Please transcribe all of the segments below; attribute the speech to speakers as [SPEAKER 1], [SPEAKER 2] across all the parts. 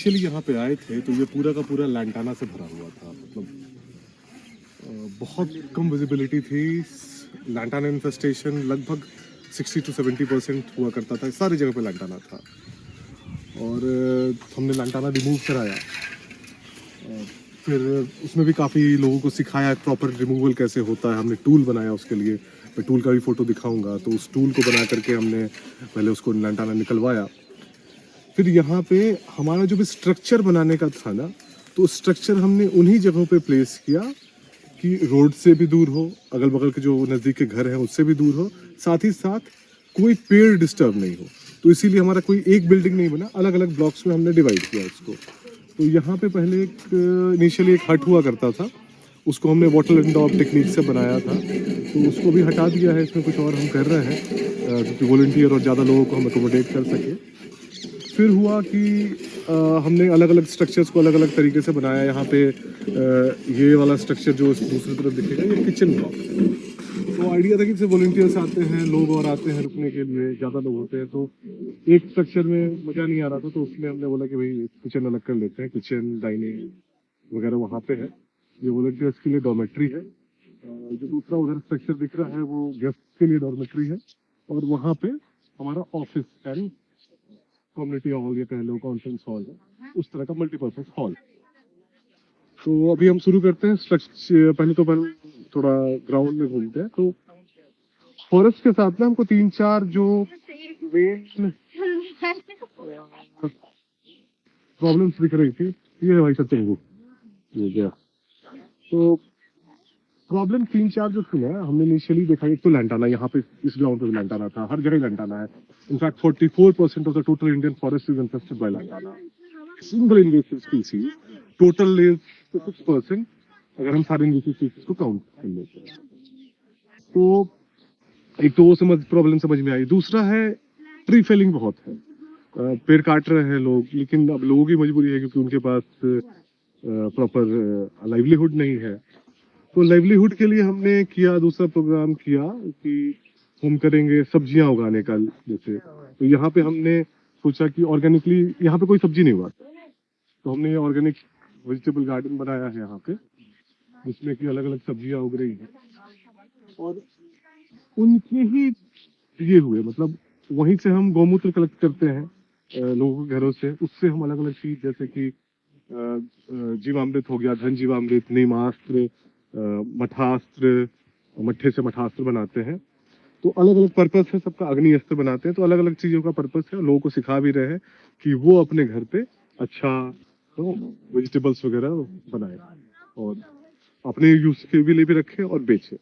[SPEAKER 1] Initially यहाँ पे आए थे तो ये पूरा का पूरा लैंटाना से भरा हुआ था। मतलब बहुत कम विजिबिलिटी थी। लैंटाना इन्फेस्टेशन लगभग 60 to 70% हुआ करता था। सारी जगह पे लैंटाना था और हमने लैंटाना रिमूव कराया। फिर उसमें भी काफ़ी लोगों को सिखाया प्रॉपर रिमूवल कैसे होता है। हमने टूल बनाया उसके लिए, मैं टूल का भी फ़ोटो दिखाऊंगा। तो उस टूल को बना करके हमने पहले उसको लैंटाना निकलवाया। फिर यहाँ पे हमारा जो भी स्ट्रक्चर बनाने का था ना, तो स्ट्रक्चर हमने उन्हीं जगहों पे प्लेस किया कि रोड से भी दूर हो, अगल बगल के जो नज़दीक के घर हैं उससे भी दूर हो, साथ ही साथ कोई पेड़ डिस्टर्ब नहीं हो। तो इसीलिए हमारा कोई एक बिल्डिंग नहीं बना, अलग अलग ब्लॉक्स में हमने डिवाइड किया उसको। तो यहाँ पे पहले एक इनिशियली एक हट हुआ करता था, उसको हमने वाटर एंड डॉग टेक्निक से बनाया था। तो उसको भी हटा दिया है। इसमें कुछ और हम कर रहे हैं क्योंकि वॉलंटियर और ज़्यादा लोगों को हम अकोमोडेट कर सके। फिर हुआ कि हमने अलग अलग स्ट्रक्चर्स को अलग अलग तरीके से बनाया। यहाँ पे ये वाला स्ट्रक्चर जो दूसरी तरफ दिखेगा ये किचन ब्लॉक है। तो आइडिया था कि जैसे वॉलंटियर्स आते हैं, लोग और आते हैं रुकने के लिए, ज़्यादा लोग होते हैं तो एक स्ट्रक्चर में मज़ा नहीं आ रहा था। तो उसमें हमने बोला कि भाई किचन अलग कर लेते हैं, किचन डाइनिंग वगैरह वहाँ पे है। ये वॉलंटियर्स के लिए डॉर्मेट्री है। जो दूसरा उधर स्ट्रक्चर दिख रहा है वो गेस्ट के लिए डॉर्मेट्री है। और वहाँ पे हमारा ऑफिस एंड कम्युनिटी हॉल या कह लो कॉन्फ्रेंस हॉल है, उस तरह का मल्टीपर्पज हॉल। तो अभी हम शुरू करते हैं स्ट्रक्चर। पहले थोड़ा ग्राउंड में घूमते हैं। तो फॉरेस्ट के साथ ना हमको 3-4 जो मेन प्रॉब्लम्स दिख रही थी, ये है भाई सत्यंगु, ये क्या। तो प्रॉब्लम 3-4 जो थी ना, हमने इनिशियली देखा। एक तो लैंटाना, यहाँ पे इस ग्राउंड पे भी लैंटाना था, हर जगह लैंटाना है। In fact 44% of the total Indian forest is infested by lantana. Single invasive species total is 6% अगर हम सारे इन्वेसिव स्पीसीज को काउंट कर लेते हैं। तो एक तो वो प्रॉब्लम समझ में आई। दूसरा है ट्री फेलिंग बहुत है। पेड़ काट रहे हैं लोग, लेकिन अब लोगों की मजबूरी है क्योंकि उनके पास प्रॉपर लाइवलीहुड नहीं है। तो लाइवलीहुड के लिए हमने किया, दूसरा प्रोग्राम किया कि हम करेंगे सब्जियां उगाने का। जैसे तो यहाँ पे हमने सोचा कि ऑर्गेनिकली यहाँ पे कोई सब्जी नहीं उगाता, तो हमने ये ऑर्गेनिक वेजिटेबल गार्डन बनाया है यहाँ पे, जिसमें कि अलग अलग सब्जियां उग रही हैं। और उनके ही ये हुए, मतलब वहीं से हम गौमूत्र कलेक्ट करते हैं लोगों के घरों से। उससे हम अलग अलग चीज जैसे कि जीवामृत हो गया, धन जीवामृत, नीमास्त्र, मठास्त्र, मट्ठे से मठास्त्र बनाते हैं। तो अलग अलग पर्पस है सबका। अग्नि अस्त्र बनाते हैं, तो अलग अलग चीजों का पर्पस है। लोगों को सिखा भी रहे हैं कि वो अपने घर पे अच्छा तो वेजिटेबल्स वगैरह बनाए और अपने यूज के भी लिए भी रखे और बेचे।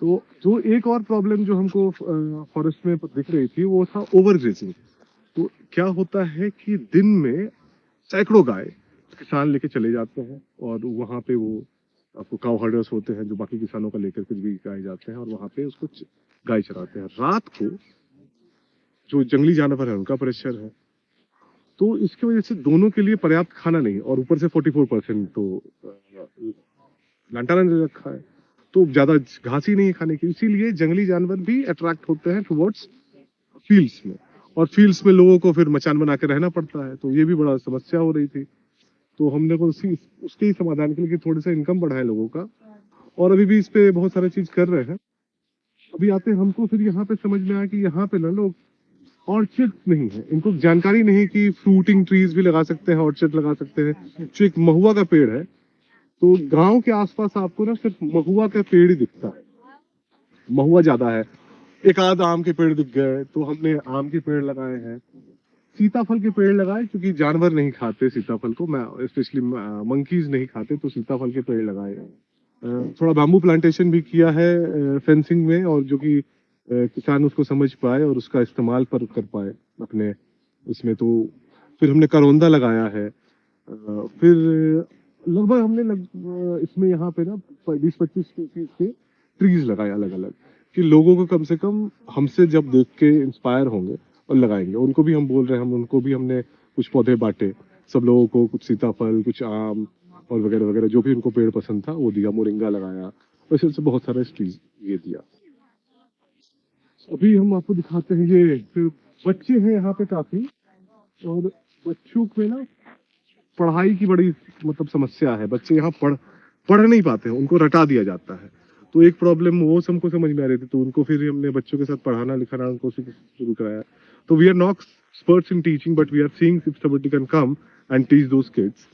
[SPEAKER 1] तो जो एक और प्रॉब्लम जो हमको फॉरेस्ट में दिख रही थी वो था ओवर ग्रेजिंग। तो क्या होता है कि दिन में सैकड़ों गाय किसान लेके चले जाते हैं और वहां पे वो आपको काउ हर्डर्स होते हैं जो बाकी किसानों का लेकर के भी गाय जाते हैं और वहां पे उसको गाय चराते हैं। रात को जो जंगली जानवर है उनका प्रेशर है, तो इसकी वजह से दोनों के लिए पर्याप्त खाना नहीं। और ऊपर से 44% तो लैंटाना ने रखा है, तो ज्यादा घास ही नहीं है खाने की। इसीलिए जंगली जानवर भी अट्रैक्ट होते हैं टुवर्ड्स फील्ड्स में, और फील्ड्स में लोगों को फिर मचान बना के रहना पड़ता है। तो ये भी बड़ा समस्या हो रही थी। तो हमने को उसके ही समाधान के लिए थोड़ा सा इनकम बढ़ाए लोगों का, और अभी भी इस पे बहुत सारी चीज कर रहे हैं। अभी आते हमको फिर यहाँ पे समझ में आया कि यहाँ पे ना लोग ऑर्चर्ड नहीं है, इनको जानकारी नहीं कि फ्रूटिंग ट्रीज भी लगा सकते हैं, ऑर्चर्ड लगा सकते हैं। जो एक महुआ का पेड़ है, तो गांव के आसपास आपको ना सिर्फ महुआ का पेड़ ही दिखता है, महुआ ज्यादा है। एक आध आम के पेड़ दिख गए तो हमने आम के पेड़ लगाए हैं। सीताफल के पेड़ लगाए क्योंकि जानवर नहीं खाते सीताफल को, मैं स्पेशली मंकीज नहीं खाते, तो सीताफल के पेड़ लगाए हैं। थोड़ा बैम्बू प्लांटेशन भी किया है फेंसिंग में, और जो कि किसान उसको समझ पाए और उसका इस्तेमाल पर कर पाए अपने इसमें। तो फिर हमने करौंदा लगाया है। फिर लगभग हमने इसमें यहाँ पे ना 20-25 स्पीसीज के ट्रीज लगाए अलग अलग, कि लोगों को कम से कम हमसे जब देख के इंस्पायर होंगे और लगाएंगे। उनको भी हम बोल रहे हैं, हम उनको भी हमने कुछ पौधे बांटे सब लोगों को, कुछ सीताफल, कुछ आम और वगैरह वगैरह जो भी उनको पेड़ पसंद था वो दिया। मोरिंगा लगाया, वैसे से बहुत सारे ट्रीज ये दिया। अभी हम आपको दिखाते हैं, ये फिर बच्चे हैं यहाँ पे काफी, और बच्चों को ना पढ़ाई की बड़ी मतलब समस्या है। बच्चे यहाँ पढ़ नहीं पाते हैं, उनको रटा दिया जाता है। तो एक प्रॉब्लम वो हमको समझ में आ रही थी, तो उनको फिर हमने बच्चों के साथ पढ़ाना लिखाना उनको शुरू कराया। तो we are not experts in teaching, but we are seeing if somebody can come and teach those kids.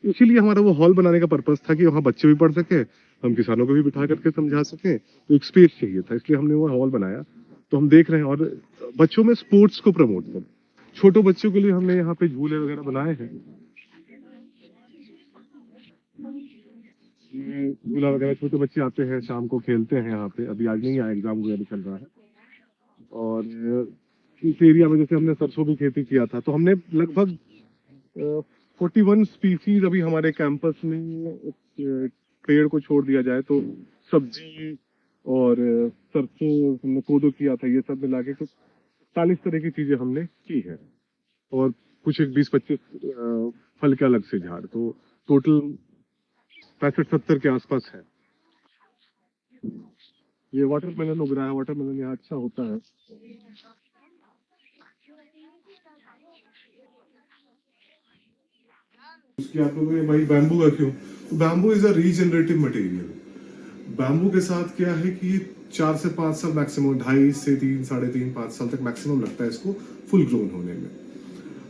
[SPEAKER 1] इसीलिए हमारा वो हॉल बनाने का पर्पस था कि वहाँ बच्चे भी पढ़ सके, हम किसानों को भी बिठा करके समझा सके। तो एक स्पेस चाहिए था, इसलिए हमने वो हॉल बनाया। तो हम देख रहे हैं, और बच्चों में स्पोर्ट्स को प्रमोट कर, छोटे बच्चों के लिए हमने यहाँ पे झूले वगैरह बनाए हैं। ये झूला वगैरह छोटे बच्चे आते हैं, शाम को खेलते हैं यहाँ पे। अभी आज नहीं आया, एग्जाम वगैरह चल रहा है। और इस एरिया में जैसे हमने सरसों भी खेती किया था, तो हमने लगभग 41 स्पीसीज अभी हमारे कैंपस में पेड़ को छोड़ दिया जाए तो सब्जी और सरसों, हमने कोदो किया था, ये सब मिला के कुछ 40 तरह की चीजें हमने की है। और कुछ एक 20-25 फल के अलग से झाड़, तो टोटल 65-70 के आसपास है। ये वाटरमेलन उग रहा है, वाटरमेलन यहाँ अच्छा होता है। उसकी आप लोगों ने भाई बैम्बू का क्यों, bamboo is a regenerative material. Bamboo के साथ क्या है कि 4 से 5 साल मैक्सिमम, 2.5 से 3, 3.5, 5 साल तक मैक्सिमम लगता है इसको फुल ग्रोन होने में।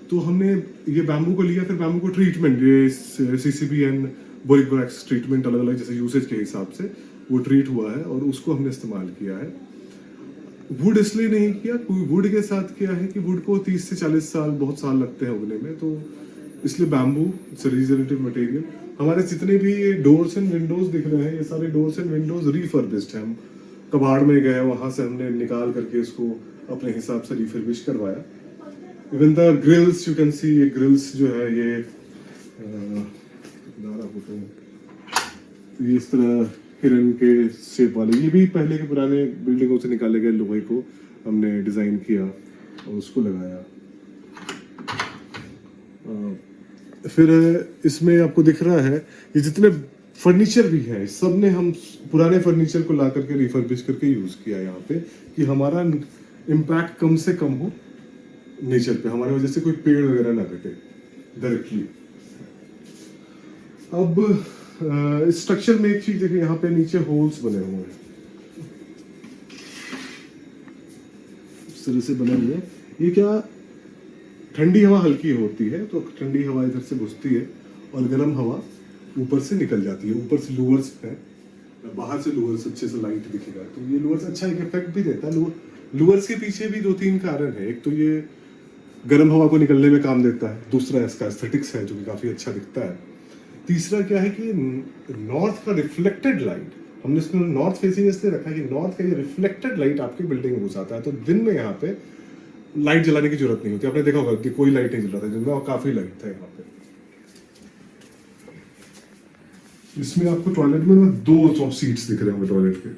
[SPEAKER 1] तो हमने ये बैम्बू को लिया, फिर बैम्बू को ट्रीटमेंट, ये CCBN बोरिक बोरैक्स ट्रीटमेंट अलग अलग जैसे यूसेज के हिसाब से वो ट्रीट हुआ है, और उसको हमने इस्तेमाल किया है। वुड इसलिए नहीं किया, वुड के साथ क्या है कि वुड को 30 से 40 साल, बहुत साल लगते हैं उगने में, तो इसलिए bamboo it's a regenerative material. हमारे जितने भी ये डोर्स एंड विंडोज दिख रहे हैं, ये सारे डोर्स एंड विंडोज रिफर्बिश्ड हैं। हम कबाड़ में गए, वहां से हमने निकाल करके इसको अपने हिसाब से रिफर्बिश करवाया। Even the grills you can see, ये ग्रिल्स जो है ये इस तरह हिरन के शेप वाले, ये भी पहले के पुराने बिल्डिंगों से निकाले गए लोहे को हमने डिजाइन किया और उसको लगाया। फिर इसमें आपको दिख रहा है ये जितने फर्नीचर भी है, सब ने हम पुराने फर्नीचर को ला करके रिफर्बिश करके यूज किया यहाँ पे, कि हमारा इम्पैक्ट कम से कम हो नेचर पे, हमारे वजह से कोई पेड़ वगैरह ना कटे डायरेक्टली। अब इस स्ट्रक्चर में एक चीज देखिए, यहाँ पे नीचे होल्स बने हुए हैं, इस तरह से बने हुए हैं। ये क्या, ठंडी हवा हल्की होती है तो ठंडी हवा इधर से घुसती है और गर्म हवा ऊपर से निकल जाती है। ऊपर से लूवर्स है, बाहर से लूवर्स अच्छे से लाइट दिखेगा, तो ये लूवर्स अच्छा एक इफेक्ट भी देता है। लूवर्स के पीछे भी 2-3 कारण है। एक तो ये गर्म हवा को निकलने में काम देता है, दूसरा इसका एस्थेटिक्स है जो कि काफी अच्छा दिखता है। तीसरा क्या है कि नॉर्थ का रिफ्लेक्टेड लाइट, हमने इसमें नॉर्थ फेसिंग इसलिए रखा है कि नॉर्थ का ये रिफ्लेक्टेड लाइट आपकी बिल्डिंग में घुस आता है, तो दिन में यहाँ पे लाइट जलाने की जरूरत नहीं होती। आपने देखा होगा कि कोई लाइट नहीं जल रहा था दिन में, और काफी लाइट था यहाँ पे। इसमें आपको टॉयलेट में 2 सीट्स दिख रहे होंगे टॉयलेट के।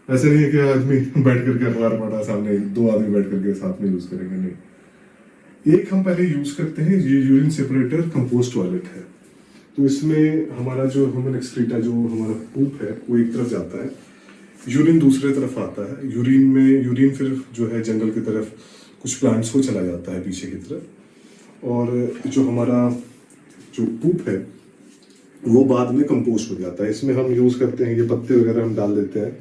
[SPEAKER 1] ऐसे नहीं है कि आदमी बैठ करके अखबार पढ़ रहा, सामने 2 आदमी बैठ करके साथ में यूज करेंगे, नहीं। एक हम पहले यूज करते हैं, ये यूरिन सेपरेटर कंपोस्ट टॉयलेट है। तो इसमें हमारा जो ह्यूमन एक्सक्रीटा, जो हमारा पूप है, वो एक तरफ जाता है, यूरिन दूसरे तरफ आता है। यूरिन फिर जो है जंगल की तरफ कुछ प्लांट्स को चला जाता है पीछे की तरफ, और जो हमारा जो पूप है वो बाद में कंपोस्ट हो जाता है। इसमें हम यूज करते हैं, ये पत्ते वगैरह हम डाल देते हैं,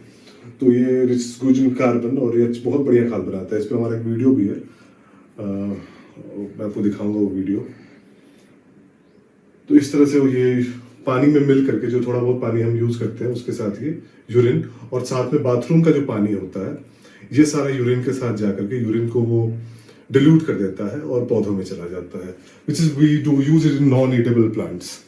[SPEAKER 1] तो ये रिच गुड कार्बन, और ये बहुत बढ़िया खाद बनाता है। इस पर हमारा एक वीडियो भी है, मैं आपको दिखाऊंगा वो वीडियो। तो इस तरह से ये पानी में मिल करके, जो थोड़ा बहुत पानी हम यूज करते हैं उसके साथ ये यूरिन, और साथ में बाथरूम का जो पानी होता है, ये सारा यूरिन के साथ जाकर के यूरिन को वो डिल्यूट कर देता है और पौधों में चला जाता है, which is we do use it in non eatable plants.